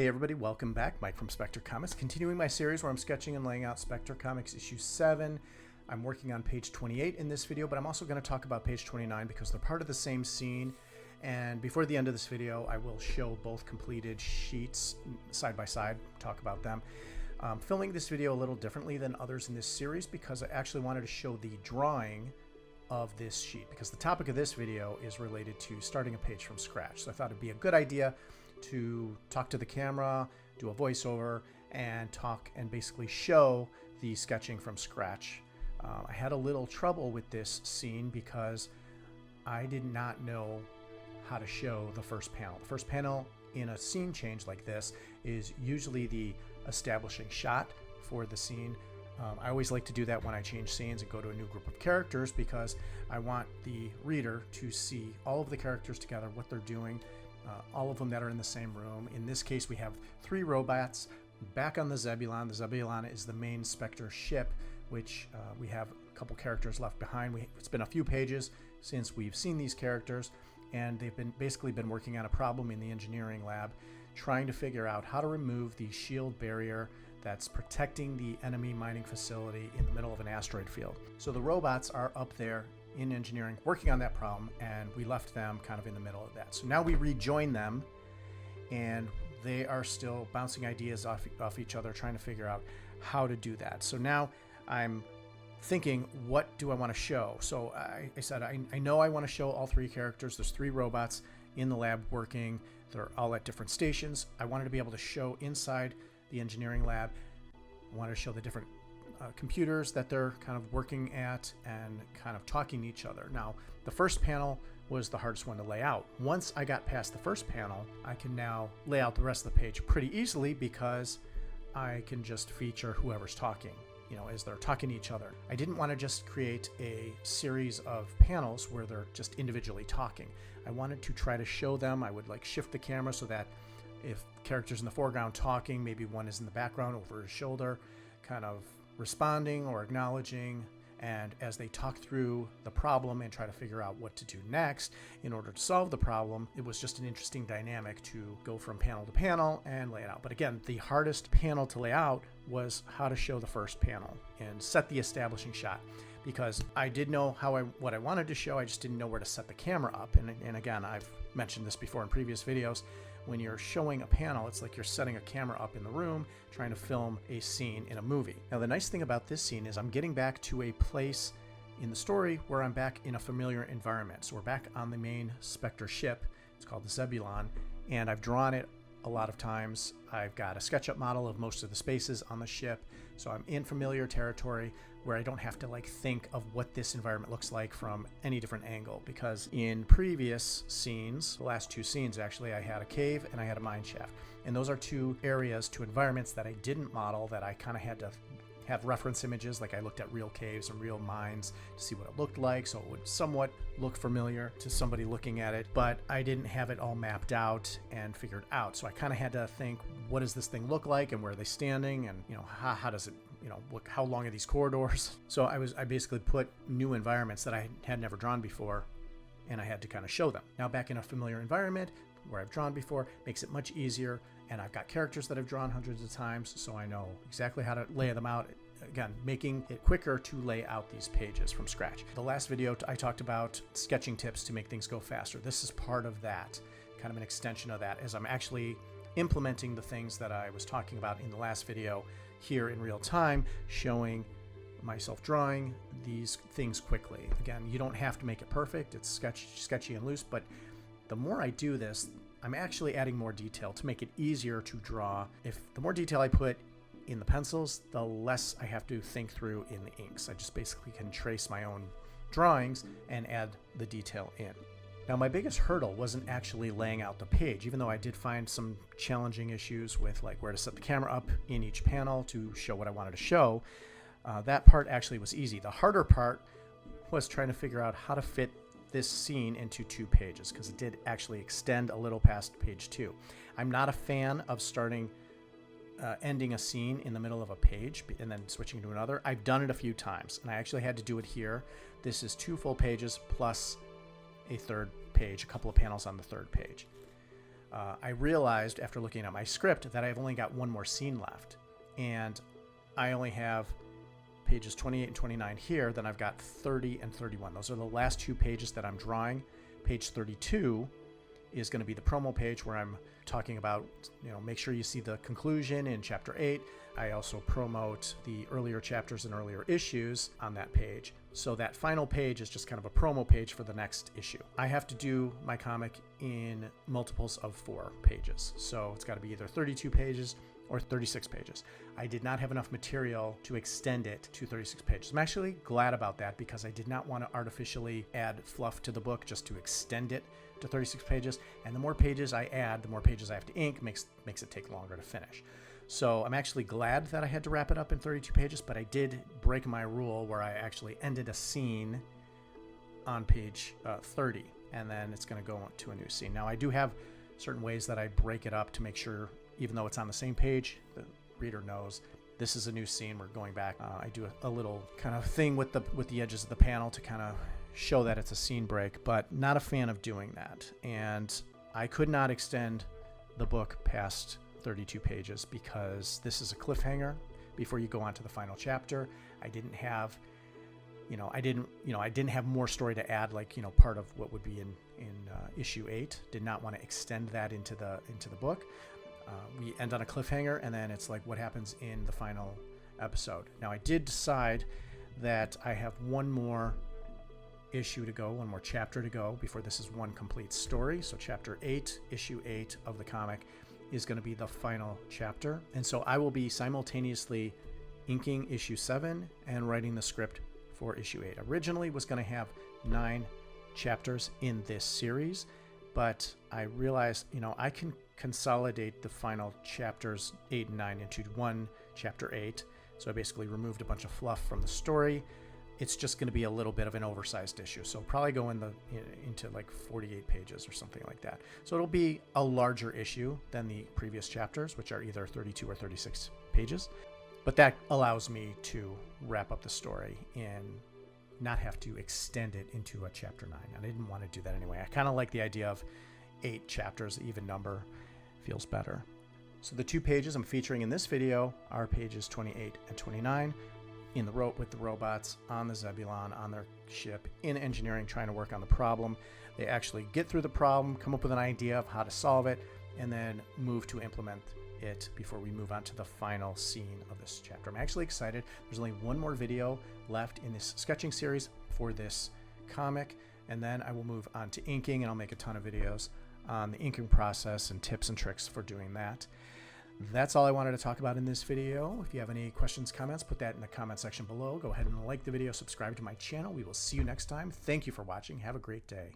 Hey everybody, welcome back. Mike from SPECTRE Comics, continuing my series where I'm sketching and laying out SPECTRE Comics issue 7. I'm working on page 28 in this video, but I'm also going to talk about page 29 because they're part of the same scene. And before the end of this video, I will show both completed sheets side by side, talk about them. I'm filming this video a little differently than others in this series because I actually wanted to show the drawing of this sheet because the topic of this video is related to starting a page from scratch. So I thought it'd be a good idea to talk to the camera, do a voiceover, and talk and basically show the sketching from scratch. I had a little trouble with this scene because I did not know how to show the first panel. The first panel in a scene change like this is usually the establishing shot for the scene. I always like to do that when I change scenes and go to a new group of characters because I want the reader to see all of the characters together, what they're doing, all of them that are in the same room. In this case, we have 3 robots back on the Zebulon. The Zebulon is the main SPECTRE ship, which we have a couple characters left behind. It's been a few pages since we've seen these characters, and they've basically been working on a problem in the engineering lab, trying to figure out how to remove the shield barrier that's protecting the enemy mining facility in the middle of an asteroid field. So the robots are up there in engineering working on that problem, and we left them kind of in the middle of that. So now we rejoin them, and they are still bouncing ideas off each other, trying to figure out how to do that. So now I'm thinking, what do I want to show? So I said, I know I want to show all 3 characters. There's 3 robots in the lab working. They're all at different stations. I wanted to be able to show inside the engineering lab. I wanted to show the different computers that they're kind of working at and kind of talking to each other. Now, the first panel was the hardest one to lay out. Once I got past the first panel, I can now lay out the rest of the page pretty easily because I can just feature whoever's talking, as they're talking to each other. I didn't want to just create a series of panels where they're just individually talking. I wanted to try to show them. I would shift the camera so that if characters in the foreground talking, maybe one is in the background over his shoulder, kind of responding or acknowledging, and as they talk through the problem and try to figure out what to do next in order to solve the problem, it was just an interesting dynamic to go from panel to panel and lay it out. But again, the hardest panel to lay out was how to show the first panel and set the establishing shot, because I did know what I wanted to show, I just didn't know where to set the camera up. And again, I've mentioned this before in previous videos. When you're showing a panel, it's like you're setting a camera up in the room, trying to film a scene in a movie. Now, the nice thing about this scene is I'm getting back to a place in the story where I'm back in a familiar environment. So we're back on the main SPECTRE ship. It's called the Zebulon, and I've drawn it a lot of times. I've got a SketchUp model of most of the spaces on the ship. So I'm in familiar territory where I don't have to think of what this environment looks like from any different angle, because in previous scenes, the last 2 scenes actually, I had a cave and I had a mine shaft. And those are 2 areas, 2 environments that I didn't model, that I kind of had to have reference images. I looked at real caves and real mines to see what it looked like, so it would somewhat look familiar to somebody looking at it, but I didn't have it all mapped out and figured out. So I kind of had to think, what does this thing look like and where are they standing, and how does it, how long are these corridors? So I basically put new environments that I had never drawn before, and I had to kind of show them. Now back in a familiar environment where I've drawn before makes it much easier, and I've got characters that I've drawn hundreds of times, so I know exactly how to lay them out. Again, making it quicker to lay out these pages from scratch. The last video I talked about sketching tips to make things go faster. This is part of that, kind of an extension of that, as I'm actually implementing the things that I was talking about in the last video here in real time, showing myself drawing these things quickly. Again, you don't have to make it perfect. It's sketchy and loose, but the more I do this, I'm actually adding more detail to make it easier to draw. The more detail I put in the pencils, the less I have to think through in the inks. I just basically can trace my own drawings and add the detail in. Now, my biggest hurdle wasn't actually laying out the page, even though I did find some challenging issues with where to set the camera up in each panel to show what I wanted to show. That part actually was easy. The harder part was trying to figure out how to fit this scene into 2 pages, because it did actually extend a little past page 2. I'm not a fan of ending a scene in the middle of a page and then switching to another. I've done it a few times, and I actually had to do it here. This is 2 full pages plus a 3rd page, a couple of panels on the 3rd page. I realized after looking at my script that I've only got one more scene left, and I only have pages 28 and 29 here. Then I've got 30 and 31. Those are the last 2 pages that I'm drawing. Page 32 is going to be the promo page where I'm talking about, make sure you see the conclusion in chapter 8. I also promote the earlier chapters and earlier issues on that page. So that final page is just kind of a promo page for the next issue. I have to do my comic in multiples of 4 pages. So it's got to be either 32 pages or 36 pages. I did not have enough material to extend it to 36 pages. I'm actually glad about that because I did not want to artificially add fluff to the book just to extend it to 36 pages. And the more pages I add, the more pages I have to ink, makes it take longer to finish. So I'm actually glad that I had to wrap it up in 32 pages, but I did break my rule where I actually ended a scene on page 30, and then it's going to go to a new scene. Now I do have certain ways that I break it up to make sure, even though it's on the same page, the reader knows this is a new scene. We're going back. I do a little kind of thing with the edges of the panel to kind of show that it's a scene break, but not a fan of doing that. And I could not extend the book past 32 pages because this is a cliffhanger before you go on to the final chapter. I didn't have more story to add, like, part of what would be in issue 8. Did not want to extend that into the book. We end on a cliffhanger, and then it's like what happens in the final episode. Now I did decide that I have one more issue to go, one more chapter to go before this is one complete story. So chapter 8, issue 8 of the comic is going to be the final chapter. And so I will be simultaneously inking issue 7 and writing the script for issue 8. Originally was going to have 9 chapters in this series, but I realized, I can consolidate the final chapters 8 and 9 into one chapter 8. So I basically removed a bunch of fluff from the story. It's just going to be a little bit of an oversized issue. So probably go into like 48 pages or something like that. So it'll be a larger issue than the previous chapters, which are either 32 or 36 pages. But that allows me to wrap up the story and not have to extend it into a chapter 9. And I didn't want to do that anyway. I kind of like the idea of 8 chapters, even number feels better. So the 2 pages I'm featuring in this video are pages 28 and 29. In the with the robots on the Zebulon, on their ship, in engineering, trying to work on the problem. They actually get through the problem, come up with an idea of how to solve it, and then move to implement it before we move on to the final scene of this chapter. I'm actually excited. There's only one more video left in this sketching series for this comic, and then I will move on to inking, and I'll make a ton of videos on the inking process and tips and tricks for doing that. That's all I wanted to talk about in this video. If you have any questions, comments, put that in the comment section below. Go ahead and like the video, subscribe to my channel. We will see you next time. Thank you for watching. Have a great day.